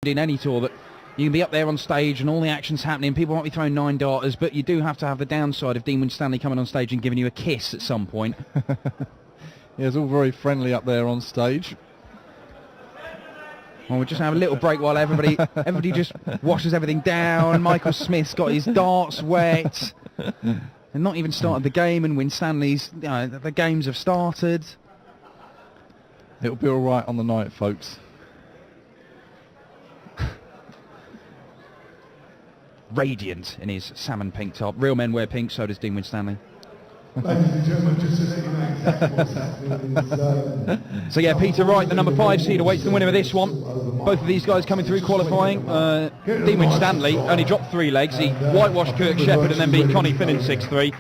in any tour that you can be up there on stage and all the action's happening, people won't be throwing 9-darters, but you do have to have the downside of Dean Winstanley coming on stage and giving you a kiss at some point. Yeah, it's all very friendly up there on stage. Well, we'll just have a little break while everybody just washes everything down. Michael Smith's got his darts wet. And not even started the game, and Winstanley's, the games have started. It'll be all right on the night, folks. Radiant in his salmon pink top. Real men wear pink, so does Dean Winstanley. Ladies and gentlemen, just to let you know exactly what's happening is... So yeah, Peter Wright, the number 5 seed, awaits the winner of this one. Both of these guys coming through qualifying. Dean Winstanley only dropped 3 legs. He whitewashed Kirk Shepherd and then beat Connie Finn in 6-3.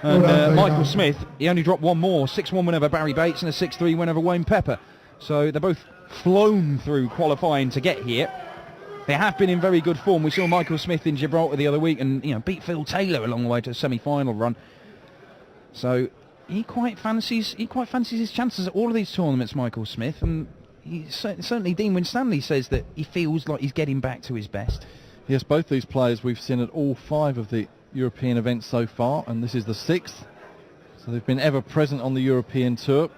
And Michael Smith, he only dropped 1 more. 6-1 win over Barry Bates and a 6-3 win over Wayne Pepper. So they're both flown through qualifying to get here. They have been in very good form. We saw Michael Smith in Gibraltar the other week and beat Phil Taylor along the way to a semi-final run. So he quite fancies his chances at all of these tournaments, Michael Smith, and certainly Dean Winstanley says that he feels like he's getting back to his best. Yes, both these players we've seen at all 5 of the European events so far, and this is the 6th. So they've been ever present on the European tour.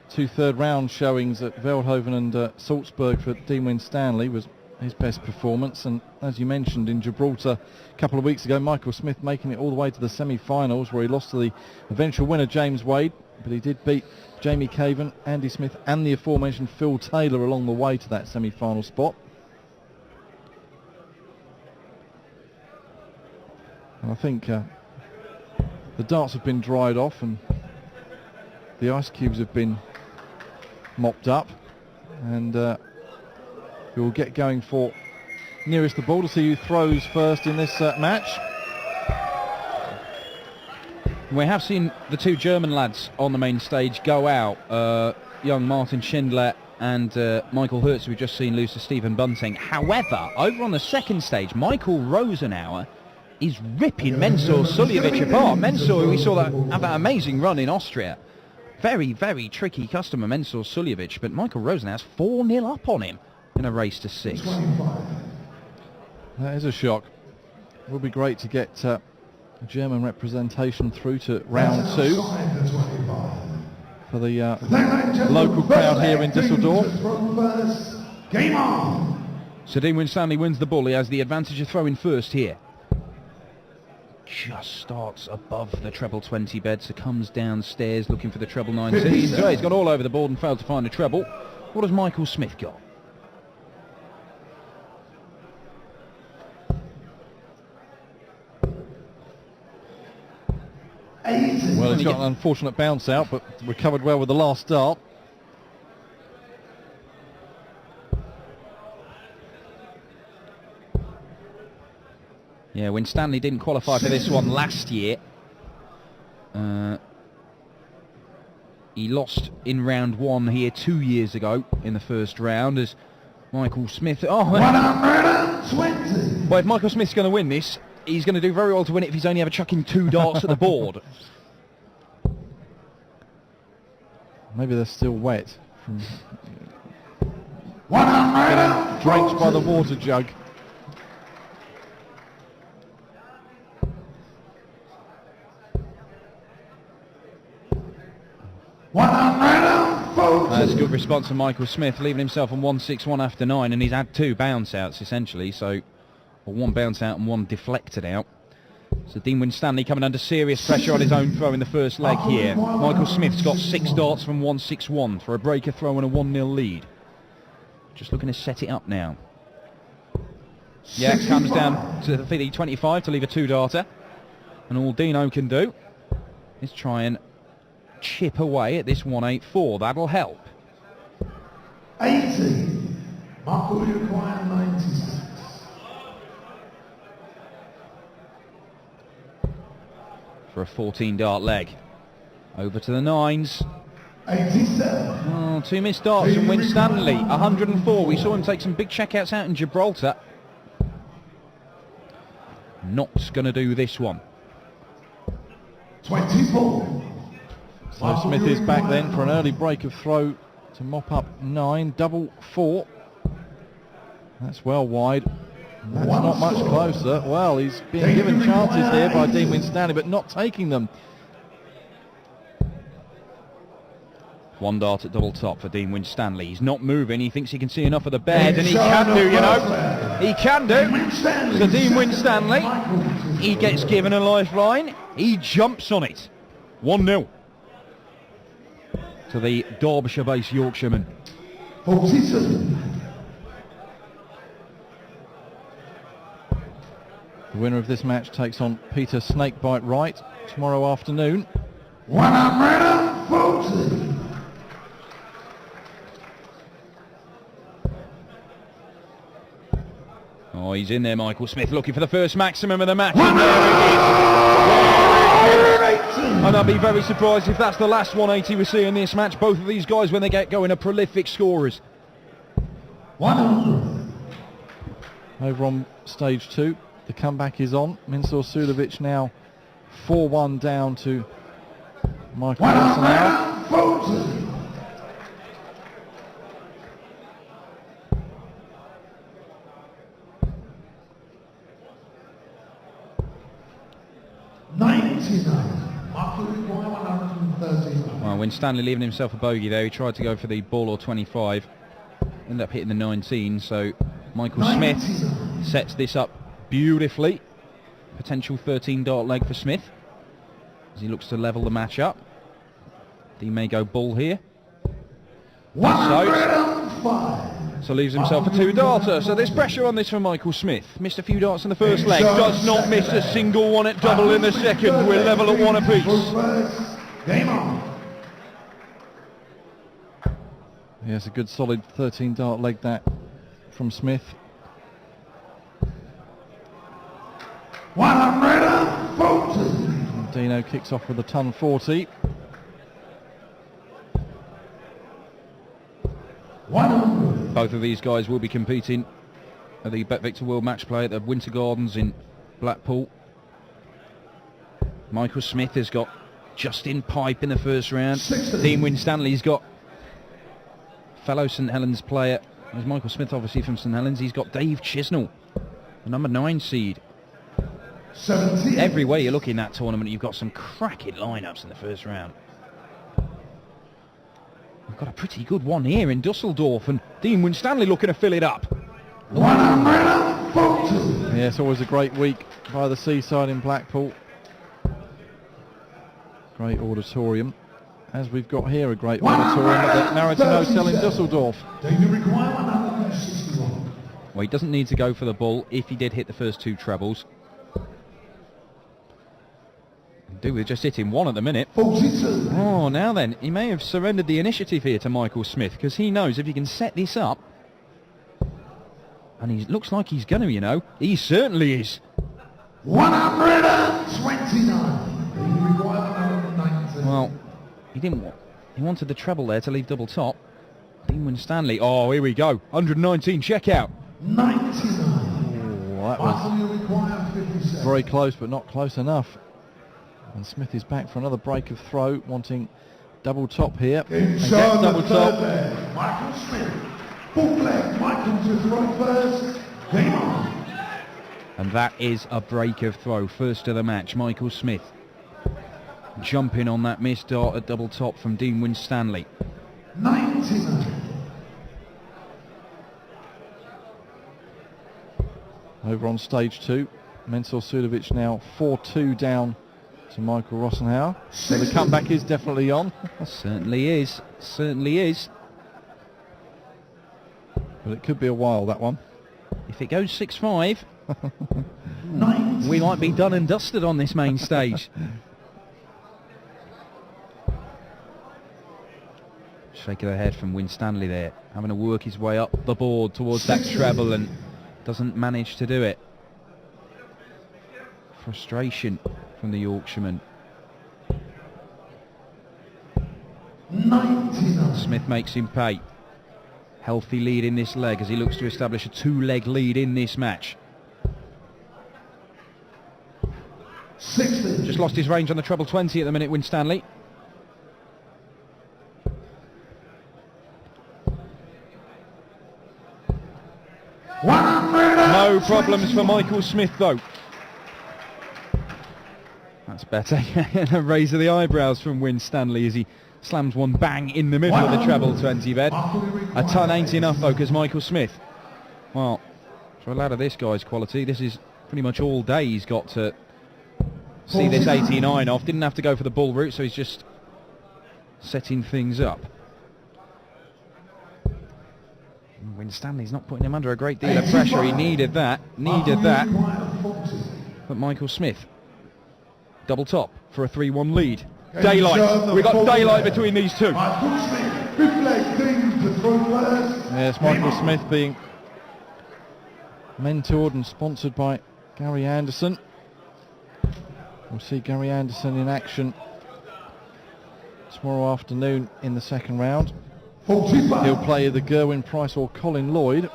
2 third-round showings at Veldhoven and Salzburg for Dean Winstanley was his best performance, and as you mentioned, in Gibraltar a couple of weeks ago, Michael Smith making it all the way to the semi-finals, where he lost to the eventual winner James Wade, but he did beat Jamie Caven, Andy Smith and the aforementioned Phil Taylor along the way to that semi-final spot. And I think the darts have been dried off and the ice cubes have been mopped up, and we'll get going for nearest the ball to see who throws first in this match. We have seen the 2 German lads on the main stage go out, young Martin Schindler and Michael Hertz, we've just seen lose to Stephen Bunting. However, over on the second stage, Michael Rosenauer is ripping Mensur Suljovic apart. Mensur, we saw have that amazing run in Austria. Very, very tricky customer, Mensur Suljovic, but Michael Rosenauer's 4-0 up on him in a race to 6. That is a shock. It would be great to get German representation through to round 2 for the local crowd here in Düsseldorf. Game on! So Dean Winstanley wins the ball. He has the advantage of throwing first here. Just starts above the treble 20 bed, so comes downstairs looking for the treble 19. He's got all over the board and failed to find a treble. What has Michael Smith got? Well, he's got an unfortunate bounce out, but recovered well with the last dart. Yeah, Winstanley didn't qualify for this one last year. He lost in round 1 here 2 years ago in the first round as Michael Smith... Oh, 120! Well, if Michael Smith's going to win this, he's going to do very well to win it if he's only ever chucking 2 darts at the board. Maybe they're still wet from 100! drenched by the water jug. That's a good response from Michael Smith, leaving himself on 161 after 9, and he's had 2 bounce outs essentially, so 1 bounce out and 1 deflected out. So Dean Winstanley coming under serious pressure on his own throw in the first leg here. Michael Smith's got 6 darts from 161 for a breaker throw and a 1-0 lead. Just looking to set it up now. Yeah, comes down to the 25 to leave a 2-darter, and all Dino can do is try and chip away at this 184. That'll help. 80. Marco require 96. For a 14-dart leg. Over to the 9s. 87. Oh, 2 missed darts from Winstanley. 104. We saw him take some big checkouts out in Gibraltar. Not going to do this one. 24. So Smith is back then for an early break of throw to mop up 9, double 4. That's well wide. That's not much closer. Well, he's being given chances here by Dean Winstanley, but not taking them. One dart at double top for Dean Winstanley. He's not moving. He thinks he can see enough of the bed, and he can do, you know. He can do. So Dean Winstanley, he gets given a lifeline. He jumps on it. 1-0 to the Derbyshire-based Yorkshireman. 47. The winner of this match takes on Peter Snakebite Wright tomorrow afternoon. 140. Oh, he's in there, Michael Smith, looking for the first maximum of the match. And I'd be very surprised if that's the last 180 we see in this match. Both of these guys, when they get going, are prolific scorers. 100. Over on stage 2, the comeback is on. Minsor Sulovic now 4-1 down to Michael Rosenau. 140. Well, Winstanley leaving himself a bogey there. He tried to go for the ball or 25. Ended up hitting the 19, so Michael Smith sets this up beautifully. Potential 13 dart leg for Smith as he looks to level the match up. He may go bull here. So leaves himself a 2-darter. So there's pressure on this for Michael Smith. Missed a few darts in the first leg. Does not miss a single one at double in the second. We're level at 1 apiece. Game on. Yes, a good solid 13 dart leg that from Smith. 140. And Dino kicks off with a ton 40. 100. Both of these guys will be competing at the Bet Victor World Match Play at the Winter Gardens in Blackpool. Michael Smith has got Justin Pipe in the first round. 60. Dean Winstanley's got fellow St Helens player. There's Michael Smith, obviously from St Helens. He's got Dave Chisnell, the number 9 seed. 70. Every way you look in that tournament, you've got some cracking lineups in the first round. We've got a pretty good one here in Dusseldorf, and Dean Winstanley looking to fill it up. 140. Yeah, it's always a great week by the seaside in Blackpool. Great auditorium. As we've got here, a great auditorium at the Marathon Hotel in Dusseldorf. They require 161. Well, he doesn't need to go for the bull if he did hit the first 2 trebles. Do with just hitting 1 at the minute. 42. Oh, now then, he may have surrendered the initiative here to Michael Smith, because he knows if he can set this up, and he looks like he's going to, you know. He certainly is. 129. They require 190. Well, he didn't want. He wanted the treble there to leave double top. Dean Winstanley. Oh, here we go. 119 checkout. 99. Oh, that was You require 57. very close, but not close enough. And Smith is back for another break of throw, wanting double top here. And gets double top. Michael Smith. Full leg. Michael to throw first. Game on. And that is a break of throw. First of the match, Michael Smith jumping on that missed dart at double top from Dean Winstanley. 99. Over on stage 2, Mensur Sulovic now 4-2 down to Michael Rosenhauer. So the comeback is definitely on. Certainly is. Certainly is. But it could be a while, that one. If it goes 6-5, we might be done and dusted on this main stage. Shake of the head from Winstanley there, having to work his way up the board towards that treble and doesn't manage to do it. Frustration from the Yorkshireman. 99. Smith makes him pay. Healthy lead in this leg as he looks to establish a 2-leg lead in this match. 60. Just lost his range on the treble 20 at the minute, Winstanley. No problems for Michael Smith though. That's better. A raise of the eyebrows from Winstanley as he slams one bang in the middle of the treble 20 bed. A ton ain't enough though, because Michael Smith, well, for a lad of this guy's quality, this is pretty much all day he's got to see this 89 off. Didn't have to go for the bull route, so he's just setting things up. Winstanley's not putting him under a great deal of pressure. He needed that. But Michael Smith, double top for a 3-1 lead. Daylight. We've got daylight between these two. Yes, Michael Smith being mentored and sponsored by Gary Anderson. We'll see Gary Anderson in action tomorrow afternoon in the second round. He'll play either Gerwyn Price or Colin Lloyd.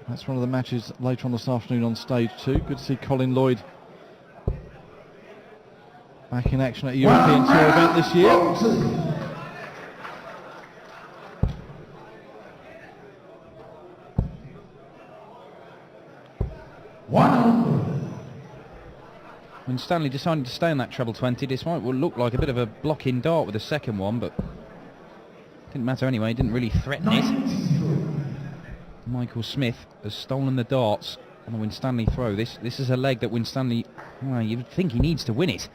That's one of the matches later on this afternoon on stage 2. Good to see Colin Lloyd back in action at a European Tour event this year. Winstanley decided to stay on that treble 20, despite what looked like a bit of a blocking dart with the second one, but didn't matter anyway, didn't really threaten it. Michael Smith has stolen the darts on the Winstanley throw. This is a leg that Winstanley, well, you'd think he needs to win it.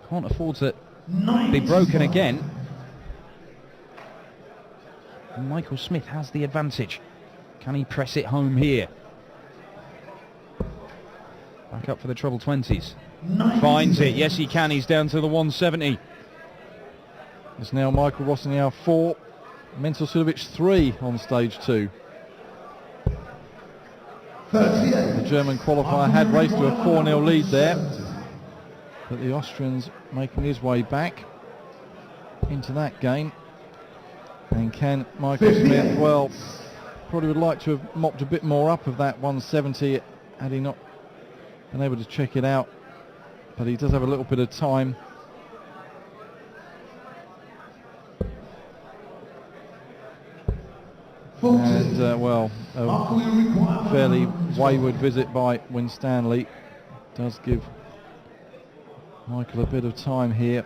Can't afford to be broken again. And Michael Smith has the advantage. Can he press it home here? Back up for the treble 20s. Finds it. Yes, he can. He's down to the 170. It's now Michael Rossignol 4, Mental Sudovic 3 on stage 2. The German qualifier had raced to a 4-0 lead there, but the Austrian's making his way back into that game. And can Michael Smith, well, probably would like to have mopped a bit more up of that 170 had he not been able to check it out, but he does have a little bit of time. And well, a fairly wayward visit by Winstanley does give Michael a bit of time here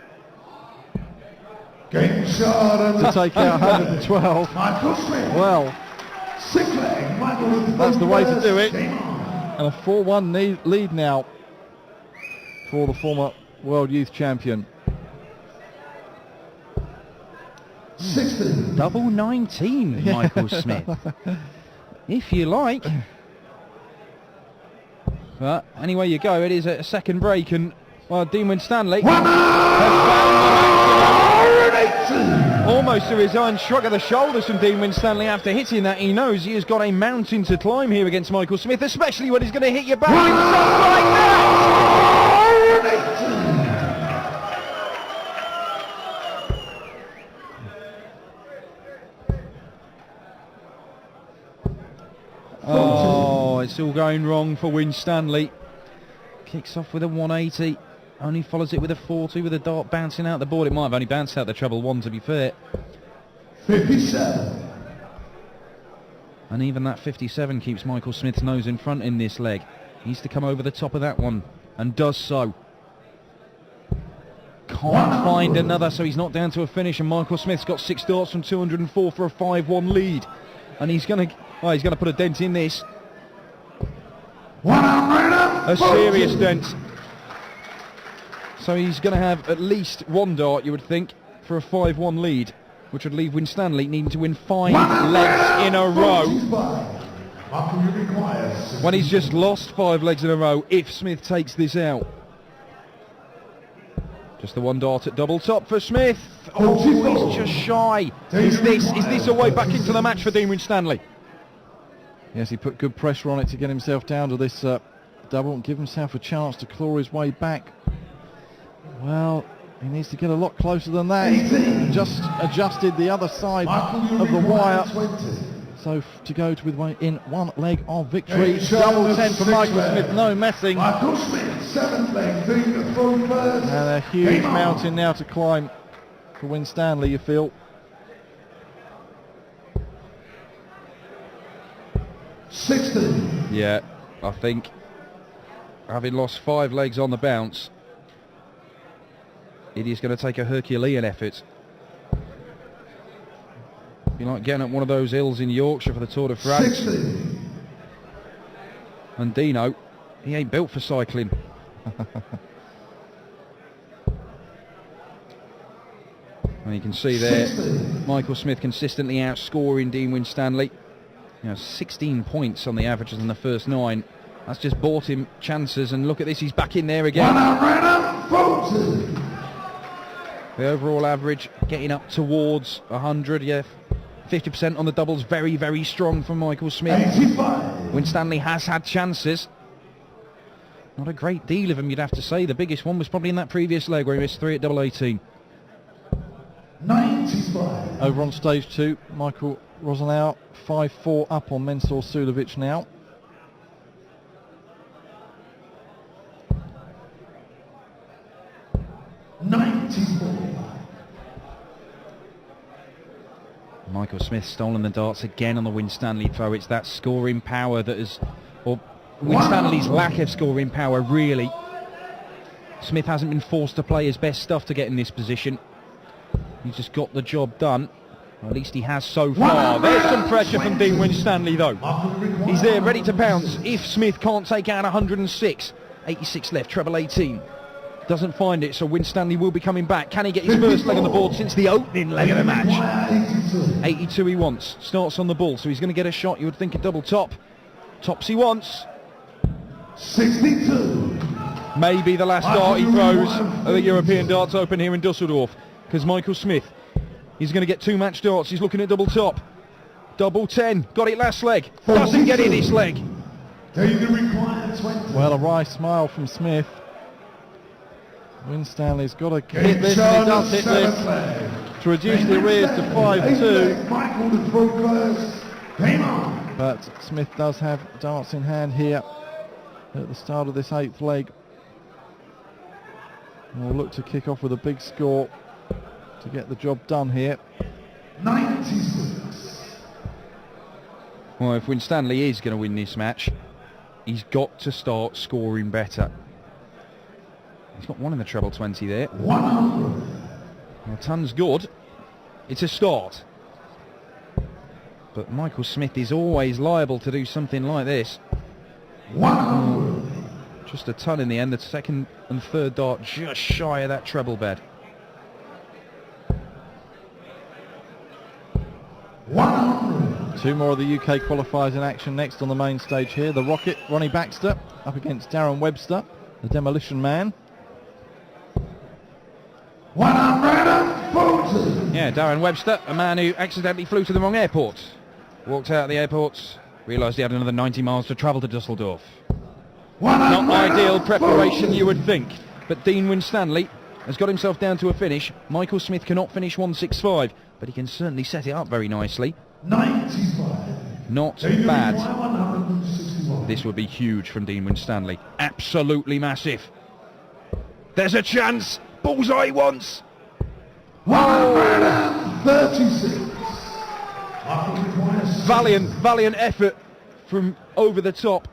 to take out 112. Well, that's the way to do it. And a 4-1 lead now for the former World Youth Champion. 60. Double 19, Michael Smith. If you like. But anyway you go, it is a second break, and well, Dean Winstanley has found almost a resigned shrug of the shoulders from Dean Winstanley after hitting that. He knows he has got a mountain to climb here against Michael Smith, especially when he's going to hit you back in stuff like that. Oh, it's all going wrong for Winstanley. Kicks off with a 180, only follows it with a 40 with a dart bouncing out the board. It might have only bounced out the treble 1 to be fair. 57. And even that 57 keeps Michael Smith's nose in front in this leg. He needs to come over the top of that one, and does so. Can't find another, so he's not down to a finish, and Michael Smith's got 6 darts from 204 for a 5-1 lead. And he's going to put a dent in this. A serious dent. So he's going to have at least 1 dart, you would think, for a 5-1 lead, which would leave Winstanley needing to win 5 legs in a row. When he's just lost 5 legs in a row, if Smith takes this out. Just the 1 dart at double top for Smith. Oh, he's just shy. Is this a way back into the match for Dean Winstanley? Yes, he put good pressure on it to get himself down to this double and give himself a chance to claw his way back. Well, he needs to get a lot closer than that. He just adjusted the other side of the wire. So to go with in 1 leg of victory. Double 10 for Michael Smith, no messing. Michael Smith, 7 legs, first. And a huge mountain now to climb for Winstanley, you feel. 60. Yeah, I think having lost 5 legs on the bounce, it is going to take a Herculean effort. Be like getting up one of those hills in Yorkshire for the Tour de France. 60. And Dino, he ain't built for cycling. And you can see there, 60. Michael Smith consistently outscoring Dean Winstanley. 16 points on the averages in the first 9. That's just bought him chances, and look at this, he's back in there again. 140. The overall average getting up towards 100, yeah. 50% on the doubles, very, very strong from Michael Smith. 85. Winstanley has had chances. Not a great deal of them, you'd have to say. The biggest one was probably in that previous leg where he missed 3 at double 18. 95. Over on stage 2, Michael Rosenau 5-4 up on Mensur Sulovic now. Michael Smith stolen the darts again on the Winstanley throw. It's that scoring power that is, or Winstanley's lack of scoring power, really. Smith hasn't been forced to play his best stuff to get in this position. He's just got the job done. Or at least he has so far. There's some pressure from Dean Winstanley though. He's there ready to pounce if Smith can't take out 106. 86 left, treble 18. Doesn't find it, so Winstanley will be coming back. Can he get his first leg on the board since the opening leg of the match? 82 he wants. Starts on the ball, so he's going to get a shot. You would think a double top. Tops he wants. 62. Maybe the last dart he throws at the European Darts Open here in Dusseldorf. Because Michael Smith, he's going to get 2 match darts. He's looking at double top. Double 10. Got it last leg. Doesn't get it this leg. Well, a wry smile from Smith. Winstanley's got to hit this, and he does hit this to reduce the arrears to 5-2. But Smith does have darts in hand here at the start of this 8th leg. And we'll look to kick off with a big score to get the job done here. 96. Well, if Winstanley is going to win this match, he's got to start scoring better. He's got 1 in the treble 20 there. 100. Well, ton's good. It's a start. But Michael Smith is always liable to do something like this. 100. Just a ton in the end. The second and third dart just shy of that treble bed. 100. 2 more of the UK qualifiers in action next on the main stage here. The Rocket, Ronnie Baxter, up against Darren Webster, the Demolition Man. 140. Yeah, Darren Webster, a man who accidentally flew to the wrong airport. Walked out of the airport, realised he had another 90 miles to travel to Dusseldorf. Not ideal preparation, you would think. But Dean Winstanley has got himself down to a finish. Michael Smith cannot finish 165, but he can certainly set it up very nicely. 95. Not bad. This would be huge from Dean Winstanley. Absolutely massive. There's a chance. Bullseye once. 136. Valiant effort from over the top.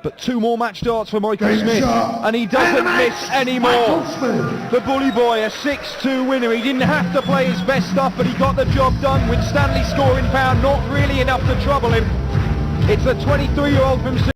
But 2 more match darts for Michael Smith, and he doesn't miss anymore. The bully boy, a 6-2 winner. He didn't have to play his best stuff, but he got the job done. Winstanley scoring power, not really enough to trouble him. It's the 23-year-old from